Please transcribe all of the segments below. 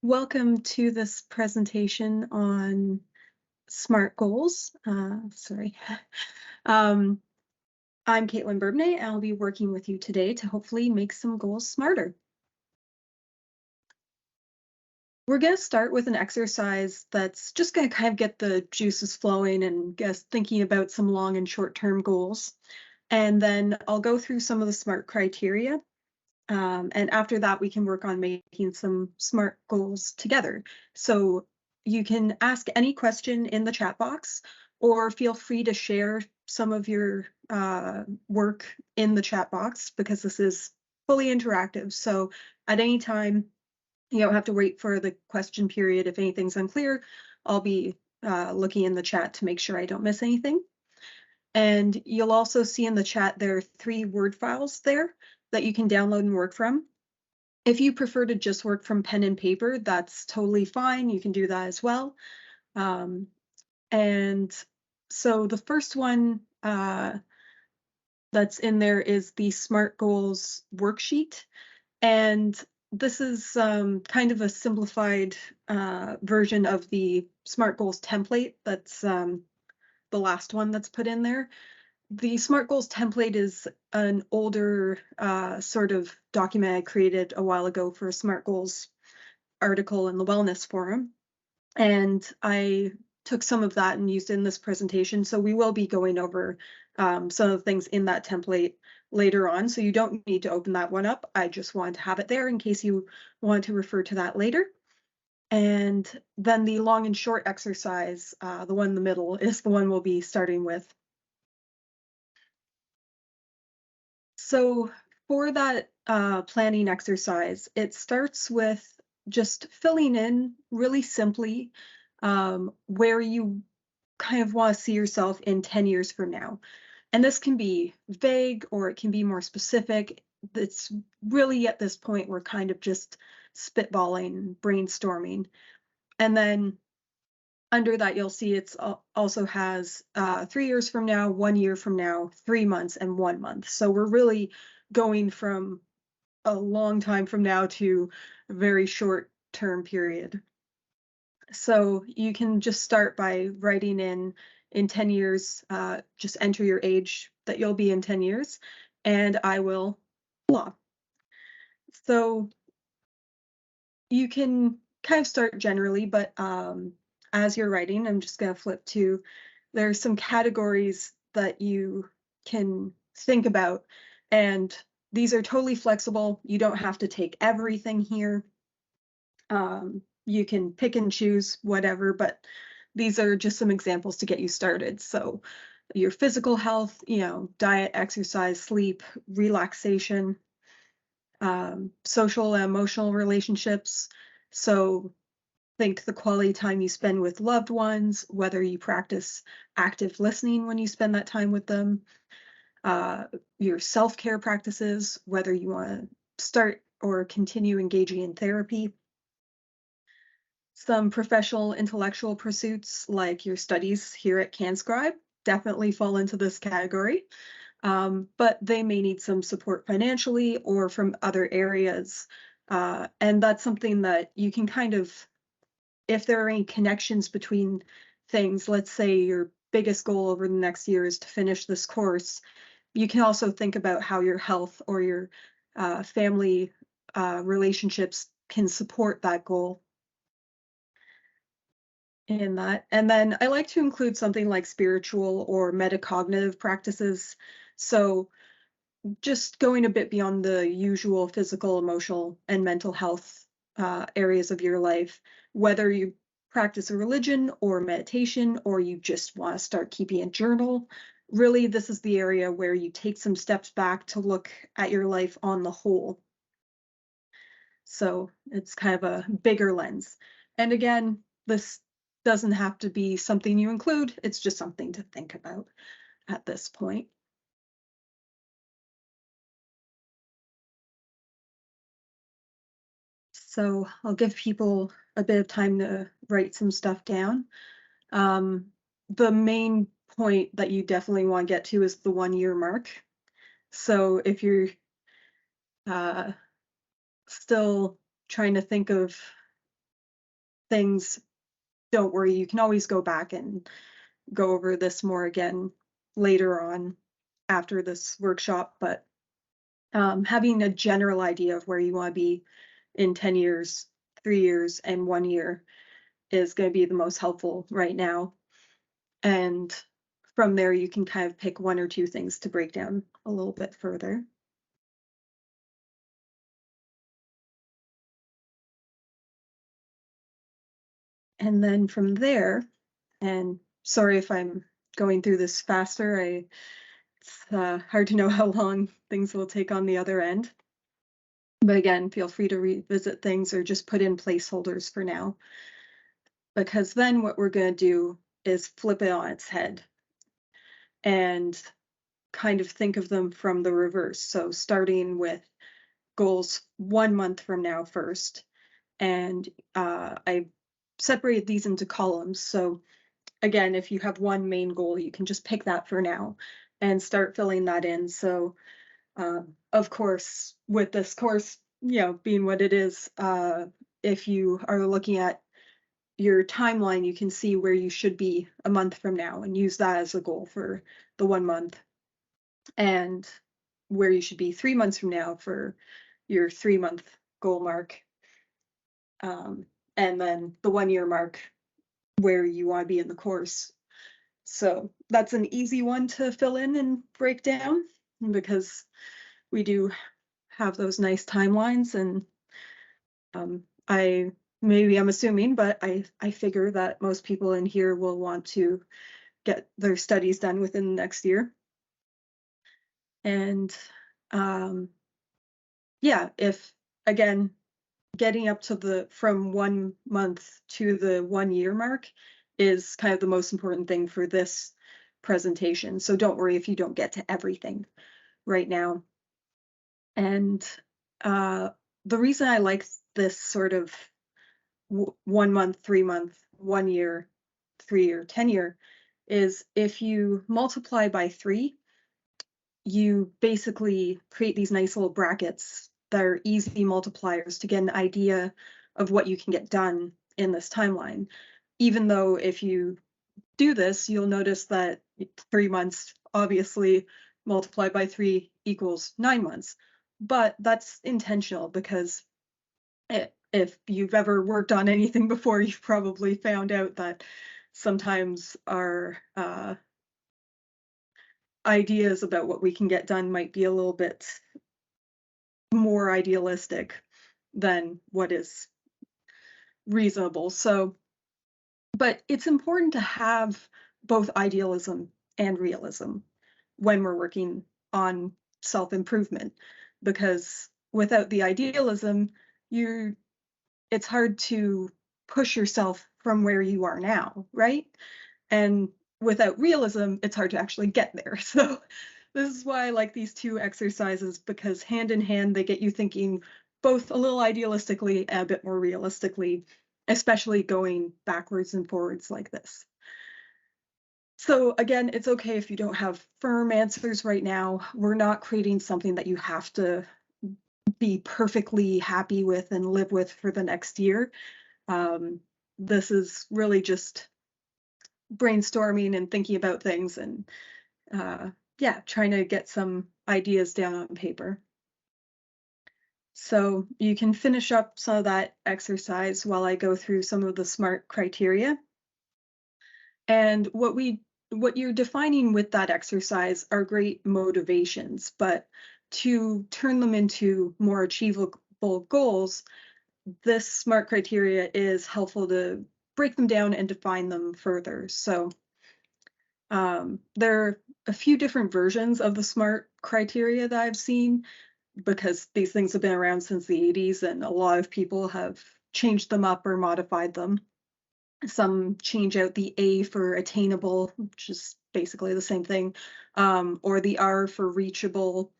Welcome to this presentation on SMART goals. Sorry. um, I'm Caitlin Burbney, and I'll be working with you today to hopefully make some goals smarter. We're going to start with an exercise that's just going to kind of get the juices flowing and get us thinking about some long and short-term goals. And then I'll go through some of the SMART criteria. And after that, we can work on making some SMART goals together. So you can ask any question in the chat box, or feel free to share some of your work in the chat box, because this is fully interactive. So at any time, you don't have to wait for the question period. If anything's unclear, I'll be looking in the chat to make sure I don't miss anything. And you'll also see in the chat there are 3 Word files there that you can download and work from. If you prefer to just work from pen and paper, that's totally fine. You can do that as well. And so the first one that's in there is the SMART Goals worksheet. And this is kind of a simplified version of the SMART Goals template. That's the last one that's put in there. The SMART Goals template is an older sort of document I created a while ago for a SMART Goals article in the Wellness Forum. And I took some of that and used it in this presentation. So we will be going over some of the things in that template later on. So you don't need to open that one up. I just wanted to have it there in case you want to refer to that later. And then the long and short exercise, the one in the middle, is the one we'll be starting with. So for that planning exercise, it starts with just filling in really simply where you kind of want to see yourself in 10 years from now. And this can be vague or it can be more specific. It's really at this point, we're kind of just spitballing, brainstorming. And then under that, you'll see it's also has 3 years from now, 1 year from now, 3 months, and 1 month. So we're really going from a long time from now to a very short term period. So you can just start by writing in 10 years, just enter your age that you'll be in 10 years, and I will blah. So you can kind of start generally, but as you're writing, I'm just going to flip to, there's some categories that you can think about, and these are totally flexible. You don't have to take everything here. You can pick and choose whatever, but these are just some examples to get you started. So your physical health, diet, exercise, sleep, relaxation, social and emotional relationships. So think the quality time you spend with loved ones, whether you practice active listening when you spend that time with them, your self-care practices, whether you want to start or continue engaging in therapy. Some professional intellectual pursuits like your studies here at CanScribe definitely fall into this category, but they may need some support financially or from other areas. And that's something that you can kind of, if there are any connections between things, let's say your biggest goal over the next year is to finish this course, you can also think about how your health or your family relationships can support that goal in that. And then I like to include something like spiritual or metacognitive practices. So just going a bit beyond the usual physical, emotional, and mental health areas of your life, whether you practice a religion or meditation, or you just want to start keeping a journal. Really, this is the area where you take some steps back to look at your life on the whole. So it's kind of a bigger lens. And again, this doesn't have to be something you include. It's just something to think about at this point. So I'll give people a bit of time to write some stuff down. The main point that you definitely want to get to is the 1 year mark. So if you're still trying to think of things, don't worry, you can always go back and go over this more again later on after this workshop, but having a general idea of where you want to be in 10 years, 3 years, and 1 year is going to be the most helpful right now. And from there, you can kind of pick one or two things to break down a little bit further. And then from there, and sorry if I'm going through this faster, it's hard to know how long things will take on the other end. But again, feel free to revisit things or just put in placeholders for now. Because then what we're going to do is flip it on its head and kind of think of them from the reverse. So starting with goals 1 month from now first. And I separated these into columns. So again, if you have one main goal, you can just pick that for now and start filling that in. So of course, with this course, being what it is, if you are looking at your timeline, you can see where you should be a month from now and use that as a goal for the 1 month, and where you should be 3 months from now for your 3 month goal mark. And then the 1 year mark where you want to be in the course. So that's an easy one to fill in and break down because we do have those nice timelines. And I'm assuming, but I figure that most people in here will want to get their studies done within the next year. And yeah, if again, getting up to from 1 month to the 1 year mark is kind of the most important thing for this presentation. So don't worry if you don't get to everything right now. And the reason I like this sort of 1 month, 3 month, 1 year, 3 year, 10 year is if you multiply by 3, you basically create these nice little brackets that are easy multipliers to get an idea of what you can get done in this timeline. Even though if you do this, you'll notice that 3 months obviously multiplied by 3 equals 9 months. But that's intentional because if you've ever worked on anything before, you've probably found out that sometimes our ideas about what we can get done might be a little bit more idealistic than what is reasonable. So, but it's important to have both idealism and realism when we're working on self-improvement, because without the idealism, it's hard to push yourself from where you are now, right? And without realism, it's hard to actually get there. So this is why I like these two exercises, because hand in hand, they get you thinking both a little idealistically and a bit more realistically, especially going backwards and forwards like this. So again, it's okay if you don't have firm answers right now. We're not creating something that you have to be perfectly happy with and live with for the next year. This is really just brainstorming and thinking about things and yeah, trying to get some ideas down on paper. So you can finish up some of that exercise while I go through some of the SMART criteria. And what you're defining with that exercise are great motivations, but to turn them into more achievable goals, this SMART criteria is helpful to break them down and define them further. So there are a few different versions of the SMART criteria that I've seen, because these things have been around since the 80s and a lot of people have changed them up or modified them. Some change out the A for attainable, which is basically the same thing, or the R for reachable,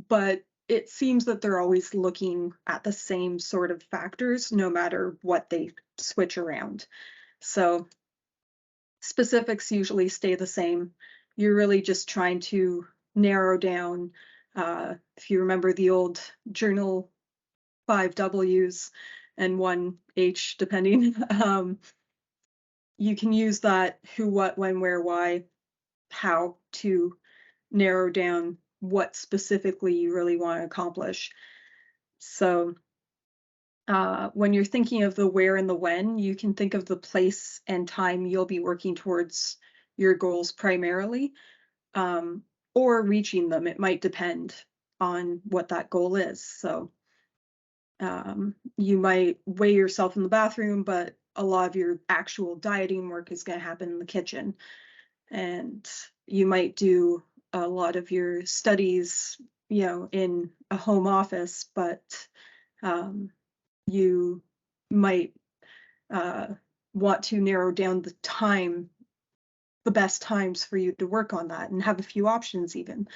but it seems that they're always looking at the same sort of factors, no matter what they switch around. So specifics usually stay the same. You're really just trying to narrow down, if you remember the old journal 5 W's, and one H, depending. You can use that who, what, when, where, why, how to narrow down what specifically you really want to accomplish. So when you're thinking of the where and the when, you can think of the place and time you'll be working towards your goals primarily, um, or reaching them. It might depend on what that goal is. So you might weigh yourself in the bathroom, but a lot of your actual dieting work is going to happen in the kitchen. And you might do a lot of your studies, in a home office, but um, you might uh, want to narrow down the best times for you to work on that, and have a few options even.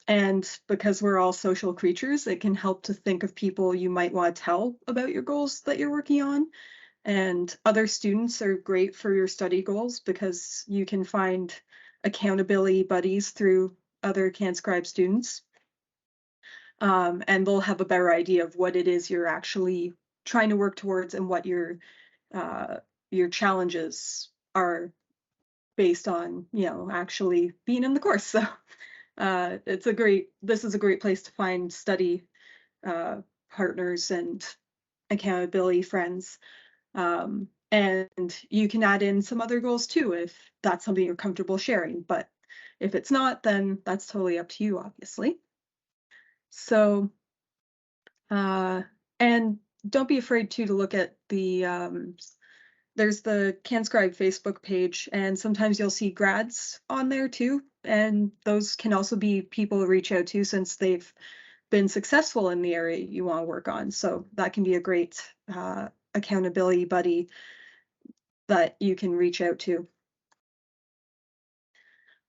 And because we're all social creatures, it can help to think of people you might want to tell about your goals that you're working on. And other students are great for your study goals because you can find accountability buddies through other CanScribe students. And they'll have a better idea of what it is you're actually trying to work towards, and what your challenges are based on, actually being in the course. So this is a great place to find study partners and accountability friends. And you can add in some other goals too if that's something you're comfortable sharing. But if it's not, then that's totally up to you, obviously. So, and don't be afraid to look at there's the CanScribe Facebook page, and sometimes you'll see grads on there too. And those can also be people to reach out to since they've been successful in the area you want to work on. So that can be a great accountability buddy that you can reach out to.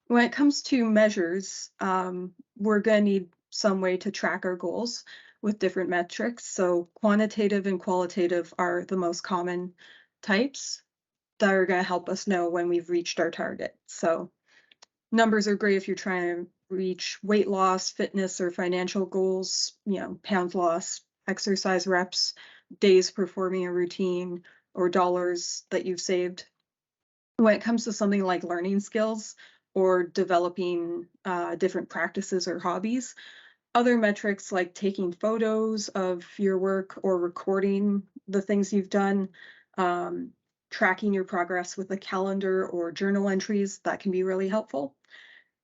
When it comes to measures, we're going to need some way to track our goals with different metrics. So quantitative and qualitative are the most common types that are going to help us know when we've reached our target. So numbers are great if you're trying to reach weight loss, fitness, or financial goals, pounds lost, exercise reps, days performing a routine, or dollars that you've saved. When it comes to something like learning skills or developing different practices or hobbies, other metrics like taking photos of your work or recording the things you've done, tracking your progress with a calendar or journal entries, that can be really helpful.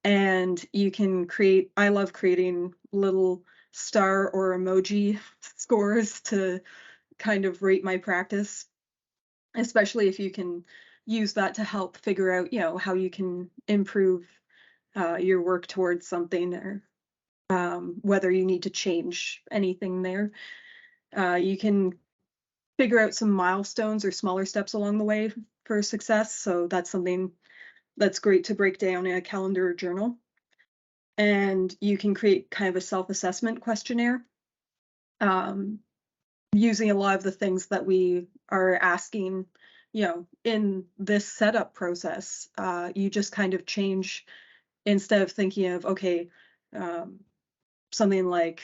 And you can I love creating little star or emoji scores to kind of rate my practice, especially if you can use that to help figure out, how you can improve your work towards something, or whether you need to change anything there. You can figure out some milestones or smaller steps along the way for success. So that's something that's great to break down in a calendar or journal. And you can create kind of a self-assessment questionnaire, using a lot of the things that we are asking, in this setup process. You just kind of change, instead of thinking of, okay, something like,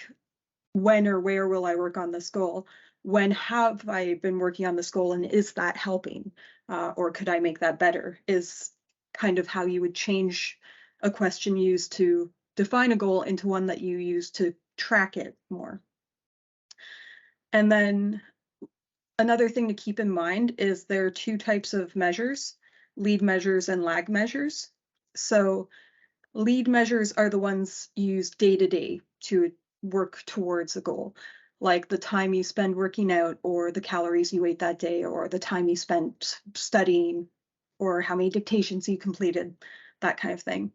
when or where will I work on this goal? When have I been working on this goal, and is that helping? Or could I make that better? Is kind of how you would change a question used to define a goal into one that you use to track it more. And then another thing to keep in mind is there are two types of measures: lead measures and lag measures. So lead measures are the ones used day to day to work towards a goal, like the time you spend working out, or the calories you ate that day, or the time you spent studying, or how many dictations you completed, that kind of thing.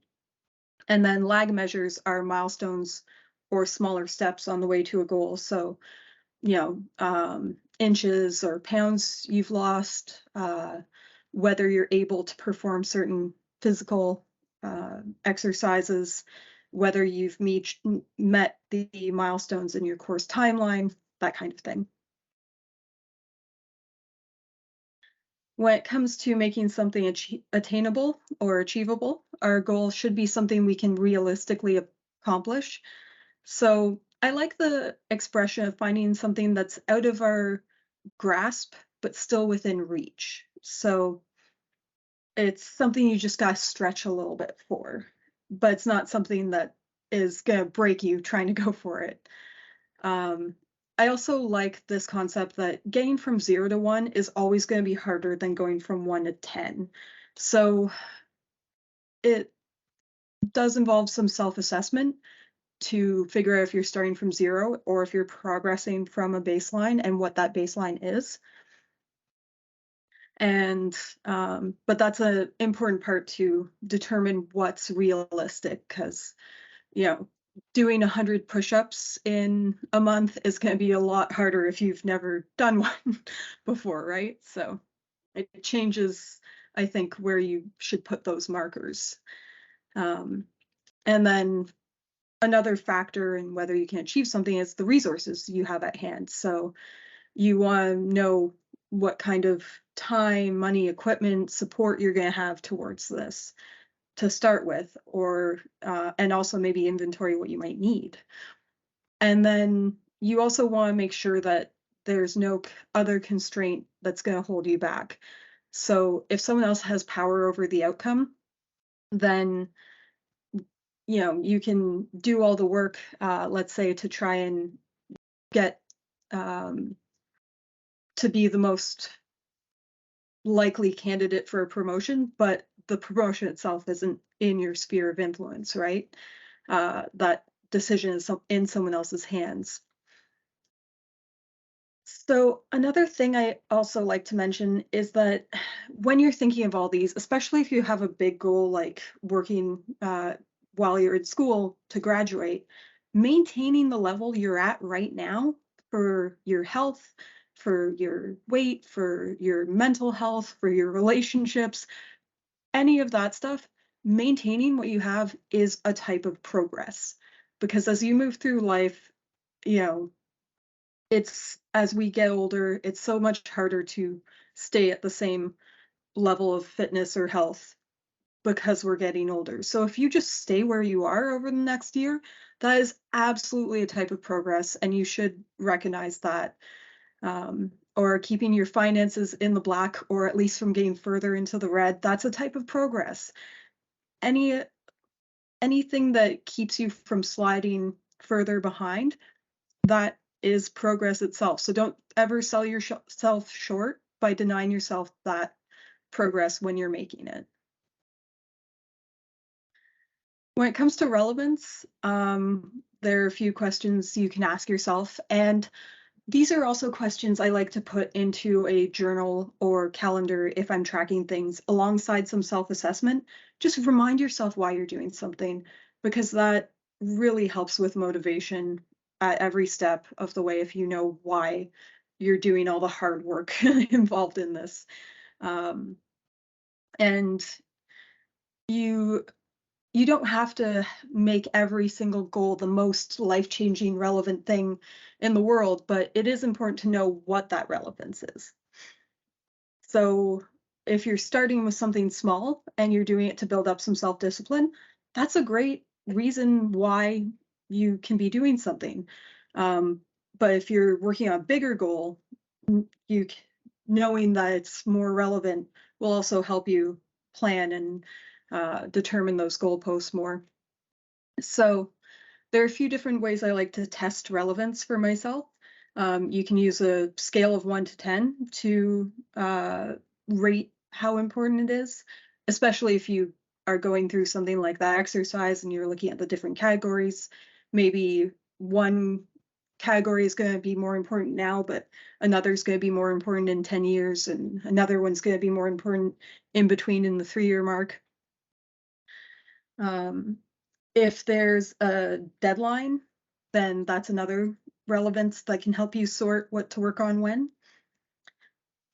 And then lag measures are milestones or smaller steps on the way to a goal. So, inches or pounds you've lost, whether you're able to perform certain physical exercises, whether you've met the milestones in your course timeline, that kind of thing. When it comes to making something attainable or achievable, our goal should be something we can realistically accomplish. So I like the expression of finding something that's out of our grasp, but still within reach. So it's something you just gotta stretch a little bit for, but it's not something that is gonna break you trying to go for it. Um, I also like this concept that getting from 0 to 1 is always gonna be harder than going from 1 to 10. So it does involve some self-assessment to figure out if you're starting from 0 or if you're progressing from a baseline and what that baseline is. And but that's an important part to determine what's realistic because, you know, doing 100 push-ups in a month is going to be a lot harder if you've never done one before, right? So it changes, I think, where you should put those markers. Um, and then another factor in whether you can achieve something is the resources you have at hand. So you want to know what kind of time, money, equipment, support you're going to have towards this to start with, or and also maybe inventory what you might need. And then you also want to make sure that there's no other constraint that's going to hold you back. So if someone else has power over the outcome, then you can do all the work, let's say, to try and get um, to be the most likely candidate for a promotion, but the promotion itself isn't in your sphere of influence, right? That decision is in someone else's hands. So another thing I also like to mention is that when you're thinking of all these, especially if you have a big goal like working while you're in school to graduate, maintaining the level you're at right now for your health, for your weight, for your mental health, for your relationships, any of that stuff, maintaining what you have is a type of progress. Because as you move through life, you know, it's as we get older, it's so much harder to stay at the same level of fitness or health because we're getting older. So if you just stay where you are over the next year, that is absolutely a type of progress, and you should recognize that. Or keeping your finances in the black, or at least from getting further into the red, that's a type of progress. Any anything that keeps you from sliding further behind, that is progress itself. So don't ever sell yourself short by denying yourself that progress when you're making it. When it comes to relevance, there are a few questions you can ask yourself, and these are also questions I like to put into a journal or calendar if I'm tracking things alongside some self-assessment. Just remind yourself why you're doing something, because that really helps with motivation at every step of the way if you know why you're doing all the hard work involved in this. Um, and you you don't have to make every single goal the most life-changing relevant thing in the world, but it is important to know what that relevance is. So if you're starting with something small and you're doing it to build up some self-discipline, that's a great reason why you can be doing something. Um, but if you're working on a bigger goal, you knowing that it's more relevant will also help you plan and determine those goalposts more. So there are a few different ways I like to test relevance for myself. You can use a scale of 1 to 10 to rate how important it is, especially if you are going through something like that exercise and you're looking at the different categories. Maybe one category is going to be more important now, but another is going to be more important in 10 years, and another one's going to be more important in between in the 3-year mark. Um, if there's a deadline, then that's another relevance that can help you sort what to work on when.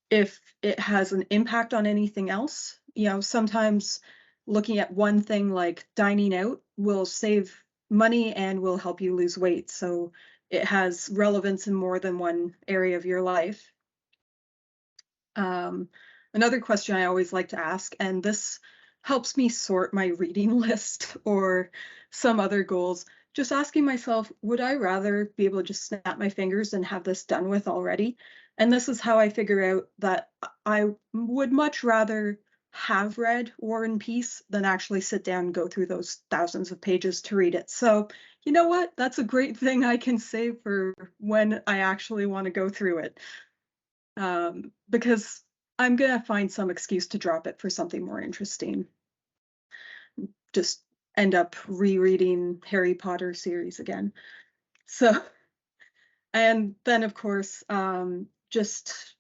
If it has an impact on anything else, sometimes looking at one thing like dining out will save money and will help you lose weight. So it has relevance in more than one area of your life. Um, Another question I always like to ask, and this helps me sort my reading list or some other goals, just asking myself, would I rather be able to just snap my fingers and have this done with already? And this is how I figure out that I would much rather have read War and Peace than actually sit down and go through those thousands of pages to read it. So, you know what? That's a great thing I can save for when I actually want to go through it. Because I'm going to find some excuse to drop it for something more interesting. Just end up rereading Harry Potter series again. So, and then of course, just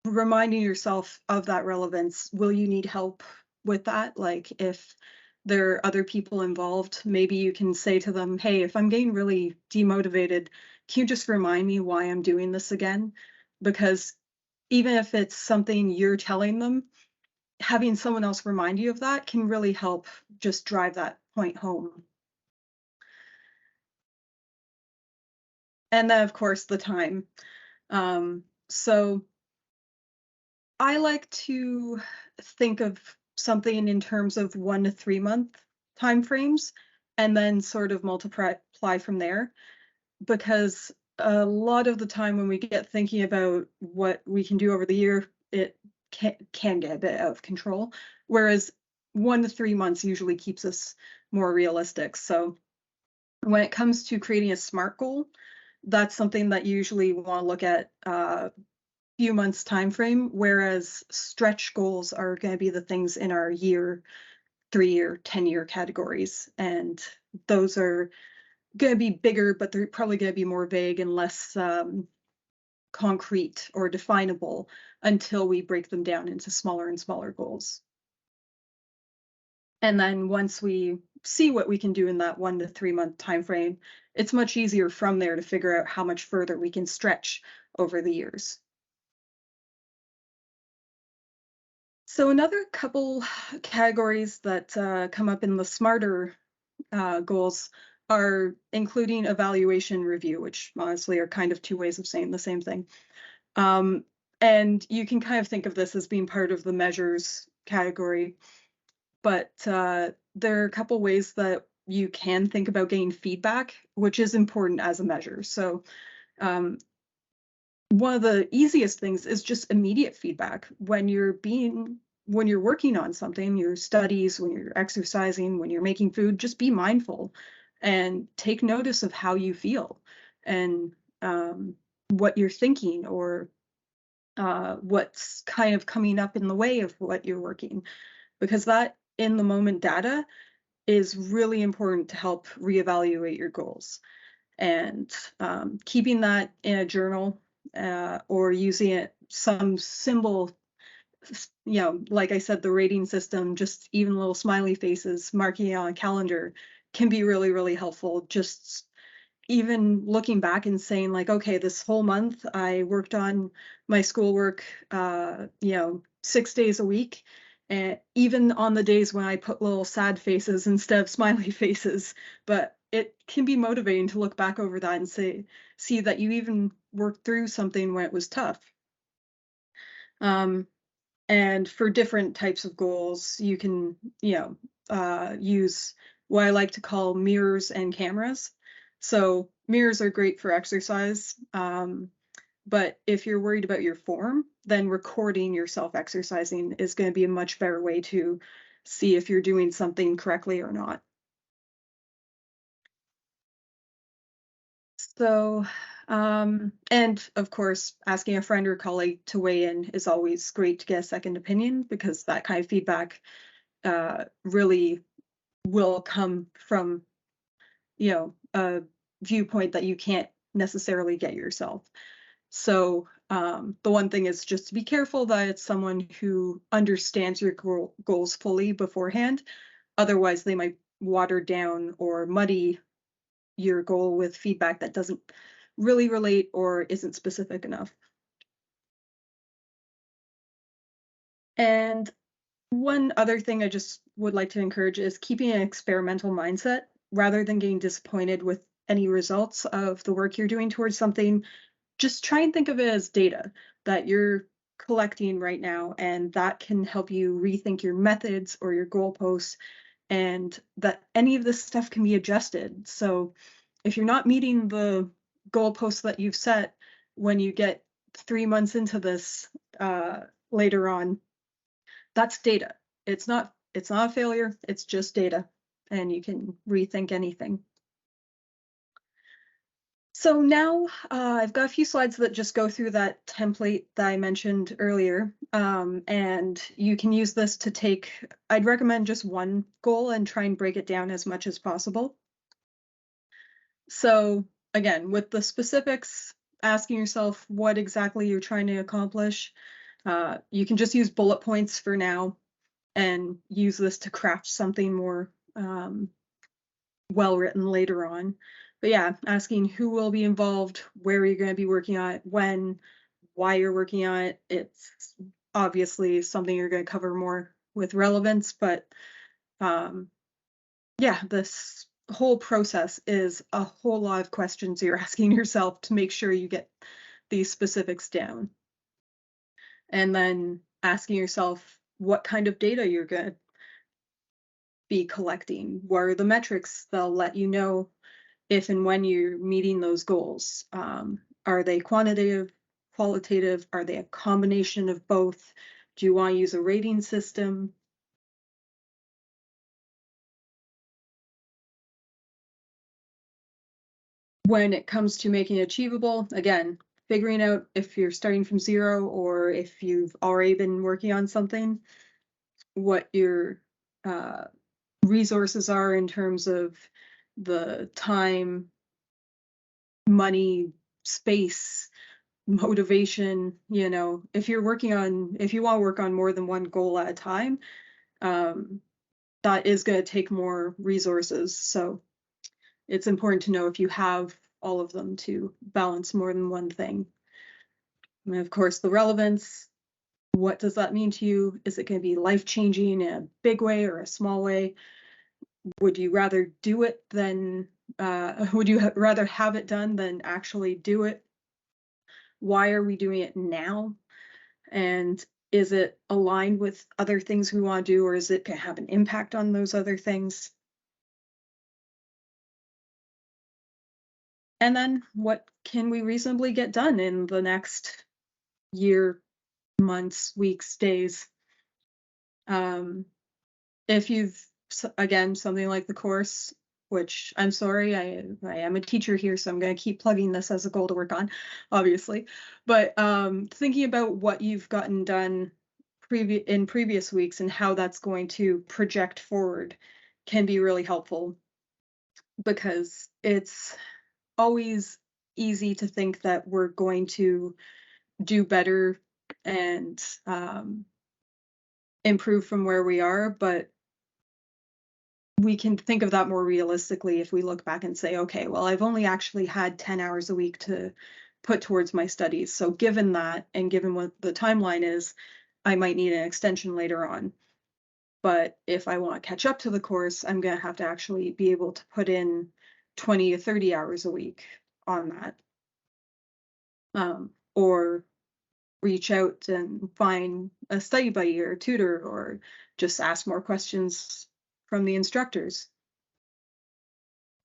reminding yourself of that relevance. Will you need help with that? Like if there are other people involved, maybe you can say to them, hey, if I'm getting really demotivated, can you just remind me why I'm doing this again? Because even if it's something you're telling them, having someone else remind you of that can really help just drive that point home. And then, of course, the time. So I like to think of something in terms of 1 to 3 month timeframes and then sort of multiply from there. Because a lot of the time when we get thinking about what we can do over the year, it can get a bit out of control. Whereas 1 to 3 months usually keeps us more realistic. So when it comes to creating a SMART goal, that's something that you usually want to look at few months time frame, whereas stretch goals are going to be the things in our year, 3 year, 10-year categories. And those are going to be bigger, but they're probably going to be more vague and less concrete or definable until we break them down into smaller and smaller goals. And then once we see what we can do in that 1 to 3 month time frame, it's much easier from there to figure out how much further we can stretch over the years. So another couple categories that come up in the smarter goals are including evaluation review, which honestly are kind of two ways of saying the same thing. And you can kind of think of this as being part of the measures category, but there are a couple ways that you can think about getting feedback, which is important as a measure. So one of the easiest things is just immediate feedback when you're working on something, your studies, when you're exercising, when you're making food. Just be mindful and take notice of how you feel and what you're thinking, or what's kind of coming up in the way of what you're working, because that in the moment data is really important to help reevaluate your goals. And keeping that in a journal, or using it some symbol, like I said, the rating system, just even little smiley faces, marking it on a calendar can be really, really helpful. Just even looking back and saying like, okay, this whole month I worked on my schoolwork, 6 days a week. And even on the days when I put little sad faces instead of smiley faces, but it can be motivating to look back over that and see that you even worked through something when it was tough. And for different types of goals, you can, use what I like to call mirrors and cameras. So mirrors are great for exercise, but if you're worried about your form, then recording yourself exercising is going to be a much better way to see if you're doing something correctly or not. So, and of course, asking a friend or colleague to weigh in is always great to get a second opinion, because that kind of feedback really will come from, a viewpoint that you can't necessarily get yourself. So the one thing is just to be careful that it's someone who understands your goals fully beforehand. Otherwise, they might water down or muddy your goal with feedback that doesn't really relate or isn't specific enough. And one other thing I just would like to encourage is keeping an experimental mindset rather than getting disappointed with any results of the work you're doing towards something. Just try and think of it as data that you're collecting right now, and that can help you rethink your methods or your goalposts and that any of this stuff can be adjusted. So if you're not meeting the goalposts that you've set when you get 3 months into this later on, that's data. It's not a failure, it's just data, and you can rethink anything. So now I've got a few slides that just go through that template that I mentioned earlier, and you can use this to I'd recommend just one goal and try and break it down as much as possible. So again, with the specifics, asking yourself what exactly you're trying to accomplish, you can just use bullet points for now and use this to craft something more well written later on. But yeah, asking who will be involved, where you're going to be working on it, when, why you're working on it. It's obviously something you're going to cover more with relevance, but yeah, this whole process is a whole lot of questions you're asking yourself to make sure you get these specifics down. And then asking yourself what kind of data you're going to be collecting. What are the metrics that'll let you know if and when you're meeting those goals? Are they quantitative, qualitative? Are they a combination of both? Do you want to use a rating system? When it comes to making it achievable, again, figuring out if you're starting from zero or if you've already been working on something, what your resources are in terms of the time, money, space, motivation. If you want to work on more than one goal at a time, that is going to take more resources. So it's important to know if you have all of them to balance more than one thing. And of course, the relevance. What does that mean to you? Is it going to be life-changing in a big way or a small way? Would you rather do it than, would you rather have it done than actually do it? Why are we doing it now? And is it aligned with other things we want to do, or is it going to have an impact on those other things? And then what can we reasonably get done in the next year, months, weeks, days? If you've, again, something like the course, which I'm sorry, I am a teacher here, so I'm going to keep plugging this as a goal to work on, obviously. But thinking about what you've gotten done in previous weeks and how that's going to project forward can be really helpful, because it's always easy to think that we're going to do better and improve from where we are, but we can think of that more realistically if we look back and say, okay, well, I've only actually had 10 hours a week to put towards my studies. So given that, and given what the timeline is, I might need an extension later on. But if I want to catch up to the course, I'm going to have to actually be able to put in 20 to 30 hours a week on that. Or reach out and find a study buddy or a tutor, or just ask more questions from the instructors.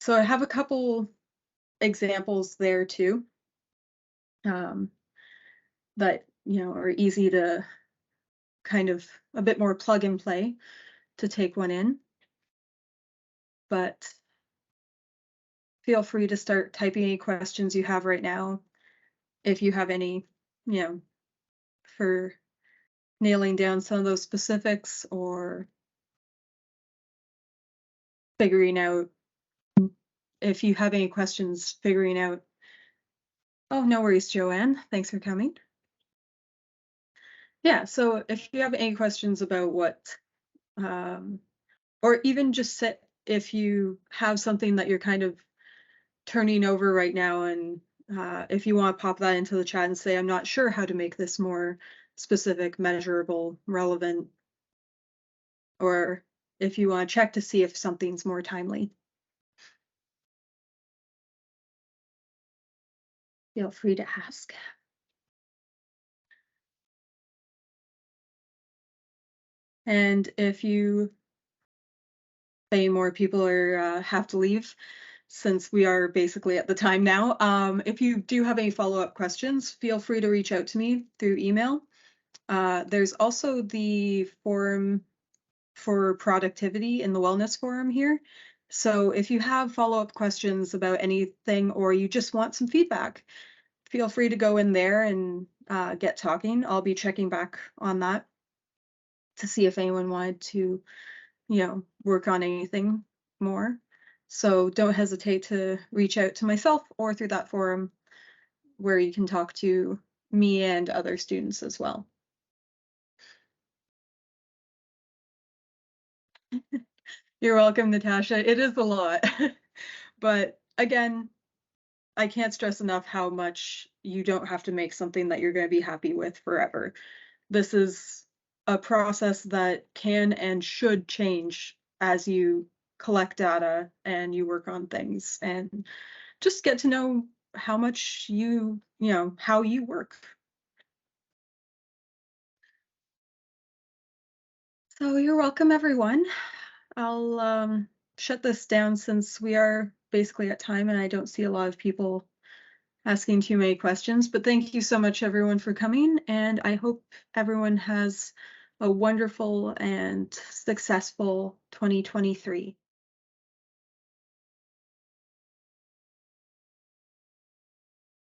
So I have a couple examples there too, that are easy to kind of a bit more plug and play to take one in. But feel free to start typing any questions you have right now, if you have any, for nailing down some of those specifics or figuring out, if you have any questions, figuring out. Oh, no worries, Joanne. Thanks for coming. Yeah, so if you have any questions about what, or even just if you have something that you're kind of turning over right now, and if you want to pop that into the chat and say, I'm not sure how to make this more specific, measurable, relevant, or if you want to check to see if something's more timely, feel free to ask. And if you say more people are have to leave since we are basically at the time now. If you do have any follow-up questions, feel free to reach out to me through email. There's also the forum for productivity in the wellness forum here. So if you have follow-up questions about anything or you just want some feedback, feel free to go in there and get talking. I'll be checking back on that to see if anyone wanted to, work on anything more. So don't hesitate to reach out to myself or through that forum where you can talk to me and other students as well. You're welcome, Natasha. It is a lot. But again, I can't stress enough how much you don't have to make something that you're going to be happy with forever. This is a process that can and should change as you collect data and you work on things and just get to know how much how you work. So you're welcome, everyone. I'll shut this down since we are basically at time and I don't see a lot of people asking too many questions. But thank you so much, everyone, for coming. And I hope everyone has a wonderful and successful 2023.